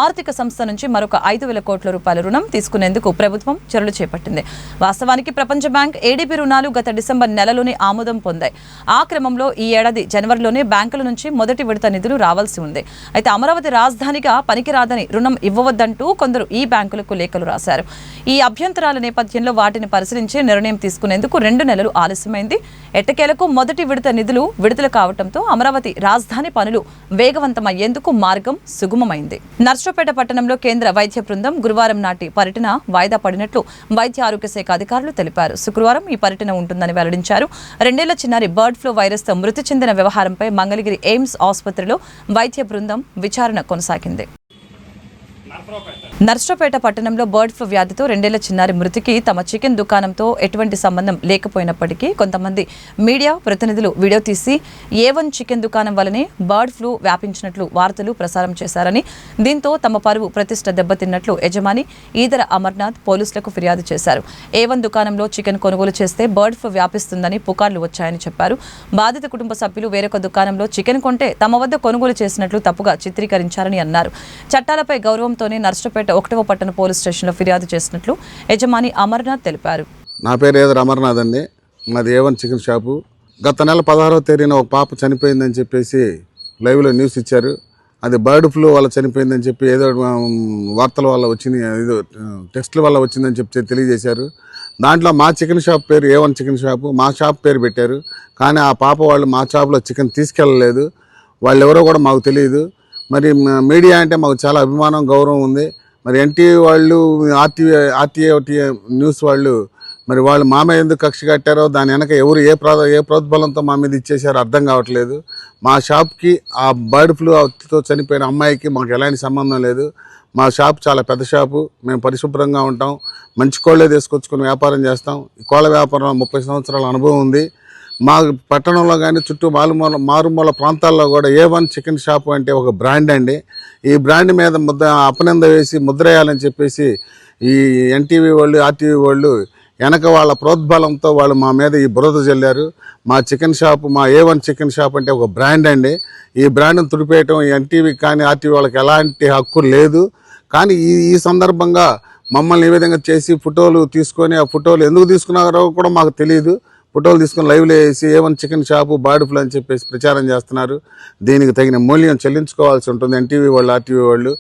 ఆర్థిక సంస్థ నుంచి మరొక 5,000 కోట్ల రూపాయల రుణం తీసుకునేందుకు ప్రభుత్వం చర్యలు చేపట్టింది. వాస్తవానికి ప్రపంచ బ్యాంక్ ఏడీబీ రుణాలు గత డిసెంబర్ నెలలోనే ఆమోదం పొందాయి. ఆ క్రమంలో ఈ ఏడాది జనవరిలోనే బ్యాంకుల నుంచి మొదటి విడత నిధులు రావాల్సి ఉంది. అయితే అమరావతి రాజధానిగా పనికిరాదని రుణం ఇవ్వవద్దంటూ కొందరు ఈ బ్యాంకులకు లేఖలు రాశారు. ఈ అభ్యంతరాల నేపథ్యంలో వాటిని పరిశీలించి నిర్ణయం తీసుకునేందుకు 2 నెలలు ఆలస్యమైంది. ఎట్టకేలకు మొదటి విడత నిధులు విడుదల కావడంతో అమరావతి రాజధాని పనులు వేగవంతమయ్యేందుకు మార్గం సుగమమైంది. నర్సరావుపేట పట్టణంలో కేంద్ర వైద్య బృందం గురువారం నాటి పర్యటన వాయిదా పడినట్లు వైద్య ఆరోగ్య శాఖ అధికారులు తెలిపారు. శుక్రవారం ఈ పర్యటన ఉంటుందని వెల్లడించారు. 2 ఏళ్ల చిన్నారి బర్డ్ ఫ్లూ వైరస్తో మృతి చెందిన వ్యవహారంపై మంగళగిరి ఎయిమ్స్ ఆసుపత్రిలో వైద్య బృందం విచారణ కొనసాగింది. నర్సరావుపేట పట్టణంలో బర్డ్ ఫ్లూ వ్యాధితో 2 ఏళ్ల చిన్నారి మృతికి తమ చికెన్ దుకాణంతో ఎటువంటి సంబంధం లేకపోయినప్పటికీ కొంతమంది మీడియా ప్రతినిధులు వీడియో తీసి A1 చికెన్ దుకాణం వల్లనే బర్డ్ ఫ్లూ వ్యాపించినట్లు వార్తలు ప్రసారం చేశారని, దీంతో తమ పరువు ప్రతిష్ట దెబ్బతిన్నట్లు యజమాని ఈదర అమర్నాథ్ పోలీసులకు ఫిర్యాదు చేశారు. A1 దుకాణంలో చికెన్ కొనుగోలు చేస్తే బర్డ్ ఫ్లూ వ్యాపిస్తుందని పుకార్లు వచ్చాయని చెప్పారు. బాధిత కుటుంబ సభ్యులు వేరొక దుకాణంలో చికెన్ కొంటే తమ వద్ద కొనుగోలు చేసినట్లు తప్పుగా చిత్రీకరించారని అన్నారు. చట్టాలపై గౌరవంతోనే నర్సరావుపేట 1వ పట్టణ పోలీస్ స్టేషన్లో ఫిర్యాదు చేసినట్లు యజమాని అమర్నాథ్ తెలిపారు.
నా పేరు ఏదర అమర్నాథ్ అండి. మాది A1 చికెన్ షాపు. గత నెల 16వ తేదీన ఒక పాప చనిపోయిందని చెప్పేసి లైవ్లో న్యూస్ ఇచ్చారు. అది బర్డ్ ఫ్లూ వల్ల చనిపోయిందని చెప్పి ఏదో వార్తల వల్ల వచ్చింది, ఏదో టెస్టుల వల్ల వచ్చిందని చెప్పి తెలియజేశారు. దాంట్లో మా చికెన్ షాప్ పేరు A1 చికెన్ షాపు, మా షాప్ పేరు పెట్టారు. కానీ ఆ పాప వాళ్ళు మా షాప్లో చికెన్ తీసుకెళ్ళలేదు. వాళ్ళు ఎవరో కూడా మాకు తెలియదు. మరి మీడియా అంటే మాకు చాలా అభిమానం, గౌరవం ఉంది. మరి ఎన్టీవీ వాళ్ళు, ఆర్టీఏ న్యూస్ వాళ్ళు మరి వాళ్ళు మా మీద ఎందుకు కక్ష కట్టారో, దాని వెనక ఎవరు ఏ ప్రోద్బలంతో మా మీద ఇచ్చేసారో అర్థం కావట్లేదు. మా షాప్కి ఆ బర్డ్ ఫ్లూతో చనిపోయిన అమ్మాయికి మాకు ఎలాంటి సంబంధం లేదు. మా షాప్ చాలా పెద్ద షాపు. మేము పరిశుభ్రంగా ఉంటాం. మంచి కోళ్ళే తీసుకొచ్చుకొని వ్యాపారం చేస్తాం. ఈ కోళ్ళ వ్యాపారం 30 సంవత్సరాల అనుభవం ఉంది. మా పట్టణంలో కానీ చుట్టూ మారుమూల ప్రాంతాల్లో కూడా A1 చికెన్ షాప్ అంటే ఒక బ్రాండ్ అండి. ఈ బ్రాండ్ మీద అపనింద వేసి ముద్రేయాలని చెప్పేసి ఈ ఎన్టీవీ వాళ్ళు, ఆర్టీవీ వాళ్ళు వెనక వాళ్ళ ప్రోద్బలంతో వాళ్ళు మా మీద ఈ బురద జల్లారు. మా చికెన్ షాప్, మా A1 చికెన్ షాప్ అంటే ఒక బ్రాండ్ అండి. ఈ బ్రాండ్ను తుడిపేయటం ఎన్టీవీ కానీ ఆర్టీవీ వాళ్ళకి ఎలాంటి హక్కు లేదు. కానీ ఈ సందర్భంగా మమ్మల్ని ఈ విధంగా చేసి ఫోటోలు తీసుకొని, ఆ ఫోటోలు ఎందుకు తీసుకున్నారో కూడా మాకు తెలియదు. ఫోటోలు తీసుకొని లైవ్లో వేసి A1 chicken shop bird flu అని చెప్పేసి ప్రచారం చేస్తున్నారు. దీనికి తగిన మూల్యం చెల్లించుకోవాల్సి ఉంటుంది ఎన్టీవీ వాళ్ళు, ఆర్టీవీ వాళ్ళు.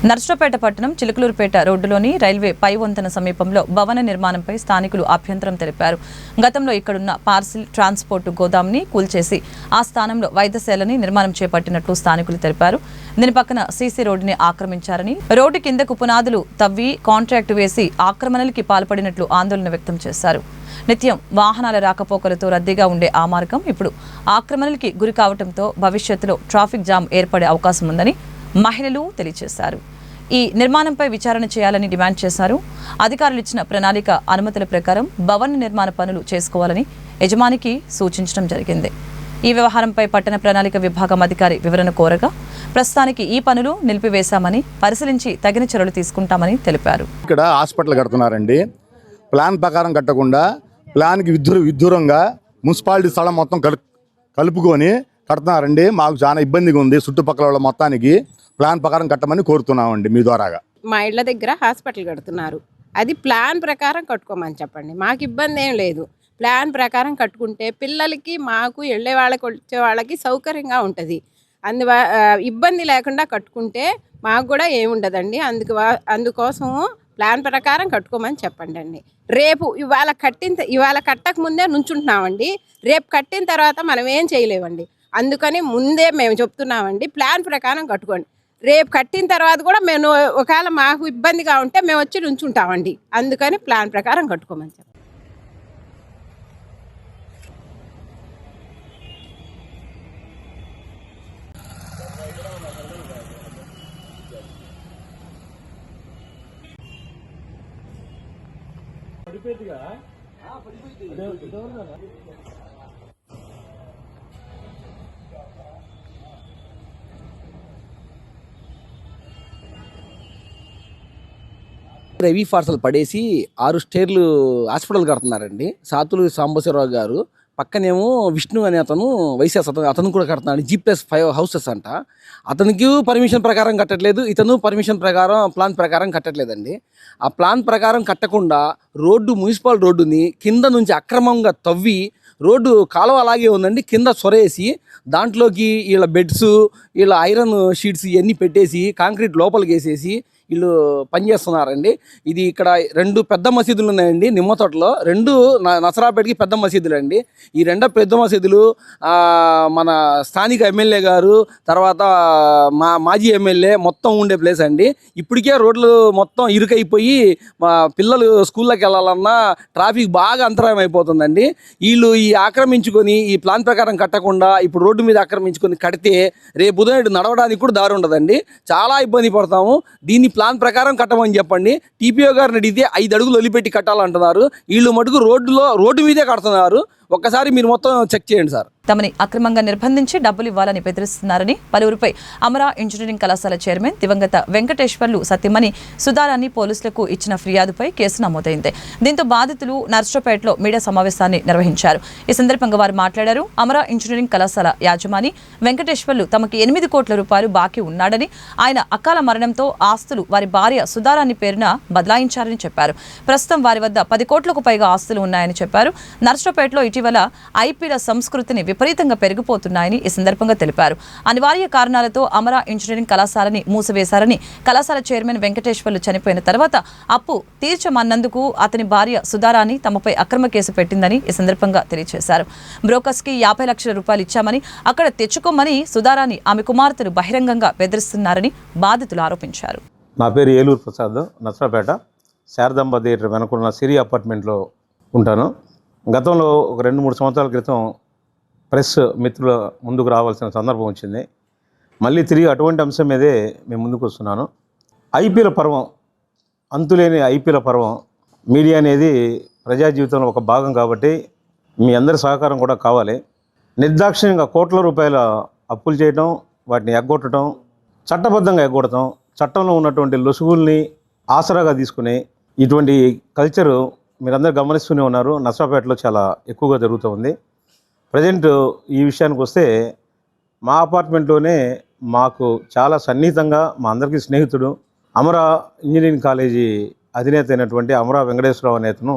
నర్సరావుపేట పట్టణం చిలుకలూరుపేట రోడ్డులోని రైల్వే పై వంతెన సమీపంలో భవన నిర్మాణంపై స్థానికులు అభ్యంతరం తెలిపారు. గతంలో ఇక్కడున్న పార్సిల్ ట్రాన్స్పోర్ట్ గోదాంని కూల్చేసి ఆ స్థానంలో వైద్యశాలని నిర్మాణం చేపట్టినట్లు స్థానికులు తెలిపారు. దీని పక్కన సీసీ రోడ్డుని ఆక్రమించారని, రోడ్డు కిందకు పునాదులు తవ్వి కాంట్రాక్టు వేసి ఆక్రమణలకి పాల్పడినట్లు ఆందోళన వ్యక్తం చేశారు. నిత్యం వాహనాల రాకపోకలతో రద్దీగా ఉండే ఆ మార్గం ఇప్పుడు ఆక్రమణలకి గురి కావడంతో భవిష్యత్తులో ట్రాఫిక్ జామ్ ఏర్పడే అవకాశం ఉందని మహిళలు తెలియజేశారు. ఈ నిర్మాణంపై విచారణ చేయాలని డిమాండ్ చేశారు. అధికారులు ఇచ్చిన ప్రణాళిక అనుమతుల ప్రకారం భవన నిర్మాణ పనులు చేసుకోవాలని యజమానికి సూచించడం జరిగింది. ఈ వ్యవహారంపై పట్టణ ప్రణాళిక విభాగం అధికారి వివరణ కోరగా ప్రస్తుతానికి ఈ పనులు నిలిపివేశామని, పరిశీలించి తగిన చర్యలు తీసుకుంటామని తెలిపారు.
ఇక్కడ హాస్పిటల్ కడుతున్నారండి. ప్లాన్ ప్రకారం కట్టకుండా ప్లాన్కి విదూరంగా మున్సిపాలిటీ స్థలం మొత్తం కలుపుకొని కడుతున్నారండి. మాకు చాలా ఇబ్బందిగా ఉంది. చుట్టుపక్కల వాళ్ళ మొత్తానికి ప్లాన్ ప్రకారం కట్టమని కోరుతున్నామండి మీ ద్వారాగా.
మా ఇళ్ళ దగ్గర హాస్పిటల్ కడుతున్నారు. అది ప్లాన్ ప్రకారం కట్టుకోమని చెప్పండి. మాకు ఇబ్బంది ఏం లేదు. ప్లాన్ ప్రకారం కట్టుకుంటే పిల్లలకి, మాకు వెళ్ళే వాళ్ళకి, వచ్చే వాళ్ళకి సౌకర్యంగా ఉంటుంది. ఇబ్బంది లేకుండా కట్టుకుంటే మాకు కూడా ఏముండదండి. అందుకోసం ప్లాన్ ప్రకారం కట్టుకోమని చెప్పండి అండి. రేపు ఇవాళ కట్టక ముందే నుంచుంటున్నామండి. రేపు కట్టిన తర్వాత మనం ఏం చేయలేమండి. అందుకని ముందే మేము చెప్తున్నామండి, ప్లాన్ ప్రకారం కట్టుకోండి. రేపు కట్టిన తర్వాత కూడా మేము ఒకవేళ మాకు ఇబ్బందిగా ఉంటే మేము వచ్చి నుంచుంటామండి. అందుకని ప్లాన్ ప్రకారం కట్టుకోమని చెప్పండి.
రవి పార్సల్ పడేసి 6 స్టేర్లు హాస్పిటల్ కడుతున్నారండి. సాతులు సాంబశివరావు గారు పక్కనేమో విష్ణు అనే అతను వైసీఎస్ అతను కూడా కడుతున్నాడు. G+5 హౌసెస్ అంట. అతనికి పర్మిషన్ ప్రకారం కట్టట్లేదు, ఇతను పర్మిషన్ ప్రకారం ప్లాన్ ప్రకారం కట్టట్లేదండి. ఆ ప్లాన్ ప్రకారం కట్టకుండా మున్సిపల్ రోడ్డుని కింద నుంచి అక్రమంగా తవ్వి రోడ్డు కాలువ అలాగే ఉందండి, కింద సొరేసి దాంట్లోకి వీళ్ళ బెడ్స్, వీళ్ళ ఐరన్ షీట్స్ ఇవన్నీ పెట్టేసి కాంక్రీట్ లోపలికి వేసేసి వీళ్ళు పనిచేస్తున్నారండి. ఇది ఇక్కడ 2 పెద్ద మసీదులు ఉన్నాయండి నిమ్మతోటలో. 2 నసరాపేటకి పెద్ద మసీదులు అండి. ఈ 2 పెద్ద మసీదులు మన స్థానిక ఎమ్మెల్యే గారు, తర్వాత మాజీ ఎమ్మెల్యే మొత్తం ఉండే ప్లేస్ అండి. ఇప్పటికే రోడ్లు మొత్తం ఇరుకైపోయి మా పిల్లలు స్కూల్లోకి వెళ్ళాలన్నా ట్రాఫిక్ బాగా అంతరాయం అయిపోతుందండి. వీళ్ళు ఆక్రమించుకొని ఈ ప్లాన్ ప్రకారం కట్టకుండా ఇప్పుడు రోడ్డు మీద ఆక్రమించుకొని కడితే రేపు ఉదయం నడవడానికి కూడా దారి ఉండదండి. చాలా ఇబ్బంది పడతాము. దీన్ని ప్లాన్ ప్రకారం కట్టమని చెప్పండి. టీపీఓ గారిని అడిగితే 5 అడుగులు వదిలిపెట్టి కట్టాలంటున్నారు. వీళ్ళు మటుకు రోడ్డు మీదే కడుతున్నారు. ఒక్కసారి మీరు మొత్తం చెక్ చేయండి సార్.
తమని అక్రమంగా నిర్బంధించి డబ్బులు ఇవ్వాలని బెదిరిస్తున్నారని పలువురిపై అమరా ఇంజనీరింగ్ కళాశాల చైర్మన్ దివంగత వెంకటేశ్వర్లు సత్యమణి సుధారాన్ని పోలీసులకు ఇచ్చిన ఫిర్యాదుపై కేసు నమోదైంది. దీంతో బాధితులు నర్సరావుపేటలో మీడియా సమావేశాన్ని నిర్వహించారు. ఈ సందర్భంగా వారు మాట్లాడారు. అమరా ఇంజనీరింగ్ కళాశాల యాజమాని వెంకటేశ్వర్లు తమకి 8 కోట్ల రూపాయలు బాకీ ఉన్నాడని, ఆయన అకాల మరణంతో ఆస్తులు వారి భార్య సుధారాన్ని పేరున బదలాయించారని చెప్పారు. ప్రస్తుతం వారి వద్ద 10 కోట్లకు పైగా ఆస్తులు ఉన్నాయని చెప్పారు. నర్సరావుపేటలో ఇటీవల ఐపీల సంస్కృతిని విపరీతంగా పెరిగిపోతున్నాయని ఈ సందర్భంగా తెలిపారు. అనివార్య కారణాలతో అమరా ఇంజనీరింగ్ కళాశాలని మూసివేశారని, కళాశాల చైర్మన్ వెంకటేశ్వర్లు చనిపోయిన తర్వాత అప్పు తీర్చమన్నందుకు అతని భార్య సుధారాణి తమపై అక్రమ కేసు పెట్టిందని ఈ సందర్భంగా తెలియజేశారు. బ్రోకర్స్ కి 50 లక్షల రూపాయలు ఇచ్చామని, అక్కడ తెచ్చుకోమని సుధారాణి ఆమె కుమార్తెలు బహిరంగంగా బెదిరిస్తున్నారని బాధితులు ఆరోపించారు.
నా పేరు ఏలూరు ప్రసాద్, నర్సరావుపేట శారదాంబ థియేటర్ వెనుకున్న సిరి అపార్ట్మెంట్లో ఉంటాను. గతంలో ఒక 2-3 సంవత్సరాల క్రితం ప్రెస్ మిత్రుల ముందుకు రావాల్సిన సందర్భం వచ్చింది. మళ్ళీ తిరిగి అటువంటి అంశం మీదే మేము ముందుకు వస్తున్నాను. ఐపీఎల్ పర్వం, అంతులేని ఐపీఎల్ పర్వం. మీడియా అనేది ప్రజా జీవితంలో ఒక భాగం కాబట్టి మీ అందరి సహకారం కూడా కావాలి. నిర్దాక్షిణ్యంగా కోట్ల రూపాయల అప్పులు చేయటం, వాటిని ఎగ్గొట్టడం, చట్టబద్ధంగా ఎగ్గొట్టడం, చట్టంలో ఉన్నటువంటి లొసుగుల్ని ఆసరాగా తీసుకుని ఇటువంటి కల్చరు మీరందరూ గమనిస్తూనే ఉన్నారు. నర్సరావుపేటలో చాలా ఎక్కువగా జరుగుతూ ఉంది. ప్రజెంట్ ఈ విషయానికి వస్తే మా అపార్ట్మెంట్లోనే మాకు చాలా సన్నిహితంగా మా అందరికీ స్నేహితుడు, అమరా ఇంజనీరింగ్ కాలేజీ అధినేత అయినటువంటి అమరా వెంకటేశ్వరరావు అనే అతను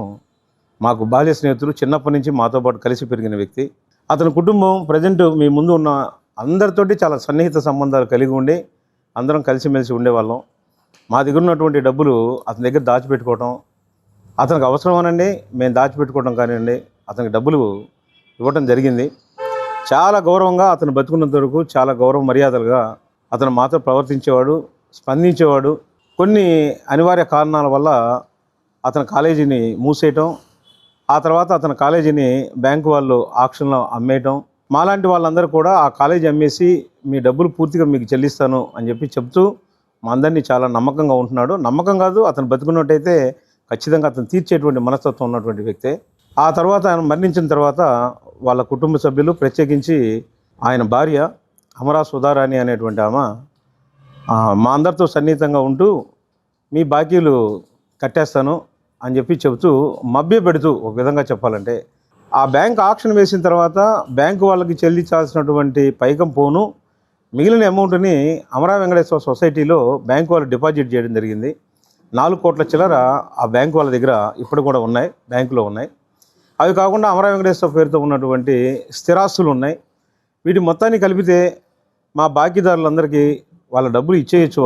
మాకు బాల్య స్నేహితుడు. చిన్నప్పటి నుంచి మాతో పాటు కలిసి పెరిగిన వ్యక్తి. అతని కుటుంబం ప్రజెంట్ మీ ముందు ఉన్న అందరితోటి చాలా సన్నిహిత సంబంధాలు కలిగి ఉండి అందరం కలిసిమెలిసి ఉండేవాళ్ళం. మా దగ్గర ఉన్నటువంటి డబ్బులు అతని దగ్గర దాచిపెట్టుకోవటం, అతనికి అవసరమనండి మేము దాచిపెట్టుకోవడం కానివ్వండి, అతనికి డబ్బులు ఇవ్వటం జరిగింది. చాలా గౌరవంగా అతను బతుకున్నంత వరకు చాలా గౌరవ మర్యాదలుగా అతను మాతో ప్రవర్తించేవాడు, స్పందించేవాడు. కొన్ని అనివార్య కారణాల వల్ల అతని కాలేజీని మూసేయటం, ఆ తర్వాత అతని కాలేజీని బ్యాంకు వాళ్ళు ఆక్షన్లో అమ్మేయటం, మాలాంటి వాళ్ళందరూ కూడా ఆ కాలేజీ అమ్మేసి మీ డబ్బులు పూర్తిగా మీకు చెల్లిస్తాను అని చెప్తూ మా అందరినీ చాలా నమ్మకంగా ఉంటున్నాడు. నమ్మకం కాదు, అతను బతుకున్నట్టయితే ఖచ్చితంగా అతను తీర్చేటువంటి మనస్తత్వం ఉన్నటువంటి వ్యక్తే. ఆ తర్వాత ఆయన మరణించిన తర్వాత వాళ్ళ కుటుంబ సభ్యులు, ప్రత్యేకించి ఆయన భార్య అమరా సుధారాణి అనేటువంటి ఆమె మా అందరితో సన్నిహితంగా ఉంటూ మీ బాకీలు కట్టేస్తాను అని చెప్తూ మభ్యపెడుతూ, ఒక విధంగా చెప్పాలంటే ఆ బ్యాంక్ ఆక్షన్ వేసిన తర్వాత బ్యాంకు వాళ్ళకి చెల్లించాల్సినటువంటి పైకం పోను మిగిలిన అమౌంట్ని అమరా వెంకటేశ్వర సొసైటీలో బ్యాంకు వాళ్ళు డిపాజిట్ చేయడం జరిగింది. 4 కోట్ల చిల్లర ఆ బ్యాంకు వాళ్ళ దగ్గర ఇప్పుడు కూడా ఉన్నాయి, బ్యాంకులో ఉన్నాయి. అవి కాకుండా అమరా వెంకటేశ్వర పేరుతో ఉన్నటువంటి స్థిరాస్తులు ఉన్నాయి. వీటి మొత్తాన్ని కలిపితే మా బాకీదారులందరికీ వాళ్ళ డబ్బులు ఇచ్చేయచ్చు.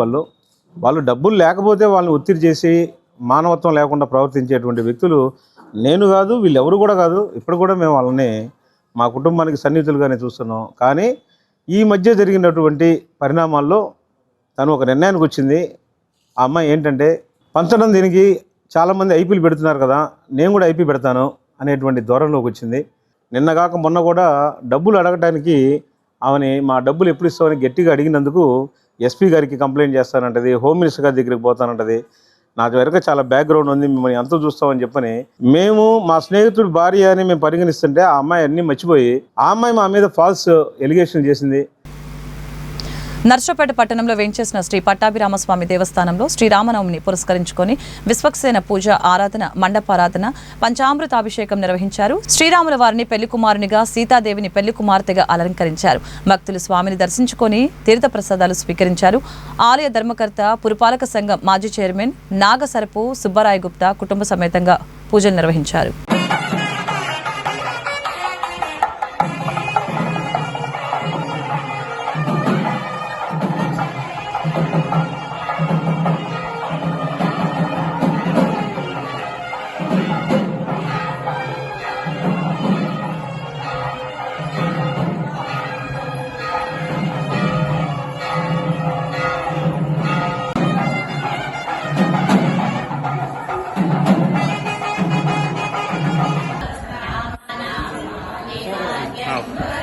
వాళ్ళు డబ్బులు లేకపోతే వాళ్ళని ఒత్తిడి చేసి మానవత్వం లేకుండా ప్రవర్తించేటువంటి వ్యక్తులు నేను కాదు, వీళ్ళెవరు కూడా కాదు. ఇప్పుడు కూడా మేము వాళ్ళని మా కుటుంబానికి సన్నిహితులుగానే చూస్తున్నాం. కానీ ఈ మధ్య జరిగినటువంటి పరిణామాల్లో తను ఒక నిర్ణయానికి వచ్చింది. ఆ అమ్మాయి ఏంటంటే పంచడం దీనికి చాలామంది ఐపీలు పెడుతున్నారు కదా, నేను కూడా ఐపీ పెడతాను అనేటువంటి ధోరణిలోకి వచ్చింది. నిన్నగాక మొన్న కూడా డబ్బులు అడగటానికి ఆమెని మా డబ్బులు ఎప్పుడు ఇస్తామని గట్టిగా అడిగినందుకు ఎస్పీ గారికి కంప్లైంట్ చేస్తానంటది, హోమ్ మినిస్టర్ గారి దగ్గరికి పోతానంటది. నాకు వెనక చాలా బ్యాక్గ్రౌండ్ ఉంది, మిమ్మల్ని ఎంత చూస్తామని చెప్పని మేము మా స్నేహితుడు భార్య అని మేము పరిగణిస్తుంటే ఆ అమ్మాయి అన్నీ మర్చిపోయి ఆ అమ్మాయి మా మీద ఫాల్స్ ఎలిగేషన్ చేసింది.
నర్సరావుపేట పట్టణంలో వేంచేసిన శ్రీ పట్టాభిరామస్వామి దేవస్థానంలో శ్రీరామనవమిని పురస్కరించుకొని విశ్వక్సేన పూజ, ఆరాధన, మండపారాధన, పంచామృతాభిషేకం నిర్వహించారు. శ్రీరాముల వారిని పెళ్లి కుమారునిగా, సీతాదేవిని పెళ్లి కుమార్తెగా అలంకరించారు. భక్తులు స్వామిని దర్శించుకొని తీర్థప్రసాదాలు స్వీకరించారు. ఆలయ ధర్మకర్త, పురపాలక సంఘం మాజీ చైర్మన్ నాగసరపు సుబ్బరాయ గుప్తా కుటుంబ సమేతంగా పూజలు నిర్వహించారు.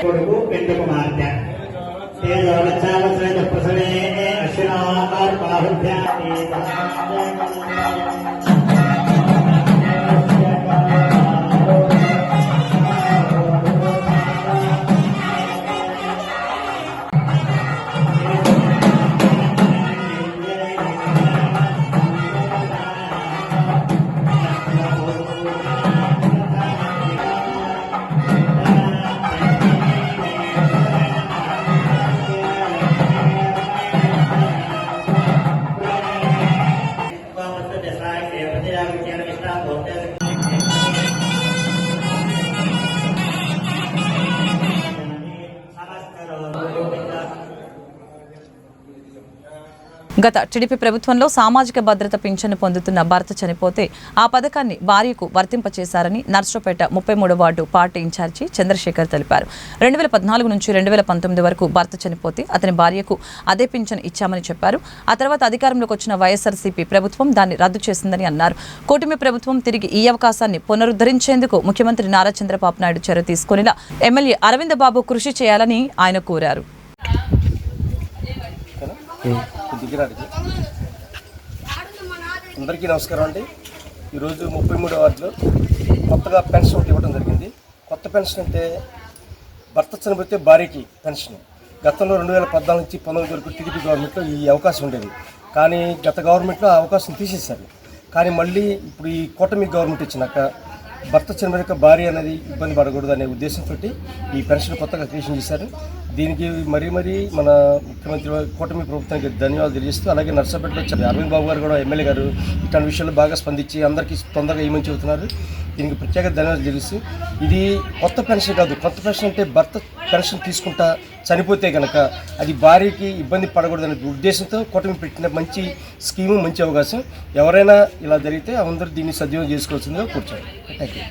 కొడుకు పెద్ద కుమార్తె ప్రసవే అశ్వినాకార్ బాహుభ్యా
గత టీడీపీ ప్రభుత్వంలో సామాజిక భద్రత పింఛను పొందుతున్న భర్త చనిపోతే ఆ పథకాన్ని భార్యకు వర్తింపచేశారని Narasaraopet 33 ward party incharge Chandrasekhar తెలిపారు. 2014 నుంచి 2019 వరకు భర్త చనిపోతే అతని భార్యకు అదే పింఛను ఇచ్చామని చెప్పారు. ఆ తర్వాత అధికారంలోకి వచ్చిన వైఎస్ఆర్సీపీ ప్రభుత్వం దాన్ని రద్దు చేసిందని అన్నారు. కూటమి ప్రభుత్వం తిరిగి ఈ అవకాశాన్ని పునరుద్ధరించేందుకు ముఖ్యమంత్రి నారా చంద్రబాబు నాయుడు చర్య తీసుకునేలా ఎమ్మెల్యే అరవింద్ బాబు కృషి చేయాలని ఆయన కోరారు.
అందరికీ నమస్కారం అండి. ఈరోజు 33 వార్డులో కొత్తగా పెన్షన్ ఒకటి ఇవ్వడం జరిగింది. కొత్త పెన్షన్ అంటే భర్త చనిపోతే భార్యకి పెన్షన్. గతంలో 2014 నుంచి 19 వరకు టీడీపీ గవర్నమెంట్లో ఈ అవకాశం ఉండేది. కానీ గత గవర్నమెంట్లో ఆ అవకాశం తీసేశారు. కానీ మళ్ళీ ఇప్పుడు ఈ కూటమి గవర్నమెంట్ వచ్చినాక భర్త చనిపోయాక భార్య అనేది ఇబ్బంది పడకూడదు అనే ఉద్దేశంతో ఈ పెన్షన్ కొత్తగా క్రియేషన్ చేశారు. దీనికి మరీ మన ముఖ్యమంత్రి కూటమి ప్రభుత్వానికి ధన్యవాదాలు తెలియజేస్తూ, అలాగే నర్సరావుపేటలో అరవింద్ బాబు గారు కూడా ఎమ్మెల్యే గారు ఇట్లాంటి విషయాల్లో బాగా స్పందించి అందరికీ తొందరగా ఏమని చెబుతున్నారు. దీనికి ప్రత్యేక ధన్యవాదాలు తెలియజేస్తూ, ఇది కొత్త పెన్షన్ కాదు. కొత్త పెన్షన్ అంటే భర్త పెన్షన్ తీసుకుంటా చనిపోతే కనుక అది భార్యకి ఇబ్బంది పడకూడదనే ఉద్దేశంతో కూటమి పెట్టిన మంచి స్కీము, మంచి అవకాశం. ఎవరైనా ఇలా జరిగితే అందరూ దీన్ని సద్వినియోగం చేసుకోవాల్సిందిగా కూర్చోండి. Thank you.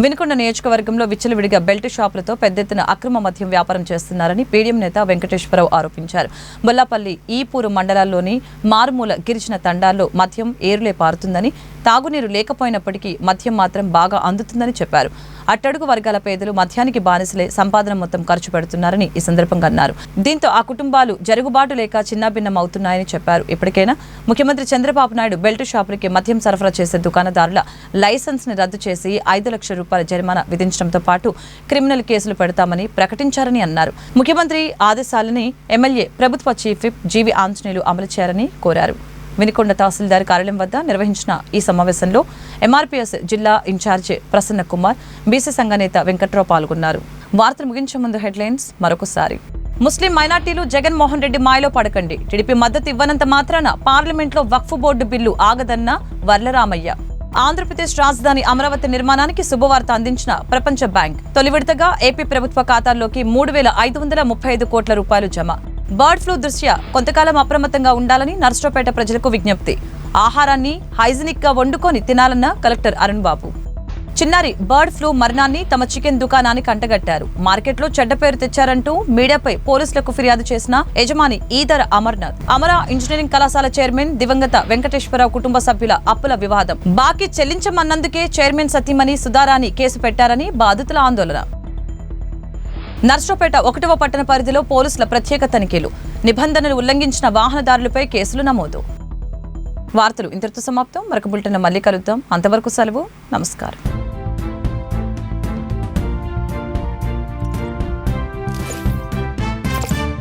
వినుకొండ నియోజకవర్గంలో విచ్చలవిడిగా బెల్ట్ షాపులతో పెద్ద ఎత్తున అక్రమ మద్యం వ్యాపారం చేస్తున్నారని పీడీఎం నేత వెంకటేశ్వరరావు ఆరోపించారు. బొల్లాపల్లి, ఈపూరు మండలాల్లోని మారుమూల గిరిజన తండాల్లో మద్యం ఏరులే పారుతుందని, తాగునీరు లేకపోయినప్పటికీ మద్యం మాత్రం బాగా అందుతుందని చెప్పారు. అట్టడుగు వర్గాల పేదలు మద్యానికి బానిసలే సంపాదన మొత్తం ఖర్చు పెడుతున్నారని ఈ సందర్భంగా అన్నారు. దీంతో ఆ కుటుంబాలు జరుగుబాటు లేక చిన్నాభిన్నం అవుతున్నాయని చెప్పారు. ఇప్పటికైనా ముఖ్యమంత్రి చంద్రబాబు నాయుడు బెల్ట్ షాపులకి మద్యం సరఫరా చేసే దుకాణదారుల లైసెన్స్ ని రద్దు చేసి 5 లక్షల రూపాయల జరిమానా విధించడంతో పాటు క్రిమినల్ కేసులు పెడతామని ప్రకటించారని అన్నారు. ముఖ్యమంత్రి ఆదేశాలని ఎమ్మెల్యే ప్రభుత్వ చీఫ్ విప్ జీవి ఆంజనేయులు అమలు చేయాలని కోరారు. వినుకొండ తహసీల్దార్ కార్యాలయం వద్ద నిర్వహించిన ఈ సమావేశంలో ఎంఆర్పీఎస్ జిల్లా ఇన్ఛార్జి ప్రసన్న కుమార్, బీసీ సంఘ నేత వెంకట్రావు పాల్గొన్నారు. వార్తలు ముగించే ముందు హెడ్లైన్స్ మరొకసారి. ముస్లిం మైనార్టీలు జగన్మోహన్ రెడ్డి మాయలో పడకండి. టీడీపీ మద్దతు ఇవ్వనంత మాత్రాన పార్లమెంట్లో వక్ఫ్ బోర్డు బిల్లు ఆగదన్న వర్లరామయ్య. ఆంధ్రప్రదేశ్ రాజధాని అమరావతి నిర్మాణానికి శుభవార్త అందించిన ప్రపంచ బ్యాంక్. తొలి విడతగా ఏపీ ప్రభుత్వ ఖాతాల్లోకి 3,535 కోట్ల రూపాయలు జమ. బర్డ్ ఫ్లూ దృష్ట్యా కొంతకాలం అప్రమత్తంగా ఉండాలని నర్సరావుపేట ప్రజలకు విజ్ఞప్తి. ఆహారాన్ని హైజీనిక్ గా వండుకొని తినాలన్న కలెక్టర్ అరుణ్ బాబు. చిన్నారి బర్డ్ ఫ్లూ మరణాన్ని తమ చికెన్ దుకాణానికి అంటగట్టారు. మార్కెట్లో చెడ్డ పేరు తెచ్చారంటూ మీడియాపై పోలీసులకు ఫిర్యాదు చేసిన యజమాని ఈదర అమర్నాథ్. అమర ఇంజనీరింగ్ కళాశాల చైర్మన్ దివంగత వెంకటేశ్వరరావు కుటుంబ సభ్యుల అప్పుల వివాదం. బాకీ చెల్లించమన్నందుకే చైర్మన్ సతీమణి సుధారాణి కేసు పెట్టారని బాధితుల ఆందోళన. నర్సరావుపేట 1వ పట్టణ పరిధిలో పోలీసుల ప్రత్యేక తనిఖీలు. నిబంధనలు ఉల్లంఘించిన వాహనదారులపై కేసులు నమోదు. వార్తలు ఇంతటితో సమాప్తం. మరొక బులెటిన్ మళ్ళీ కలుద్దాం. అంతవరకు సెలవు. నమస్కారం.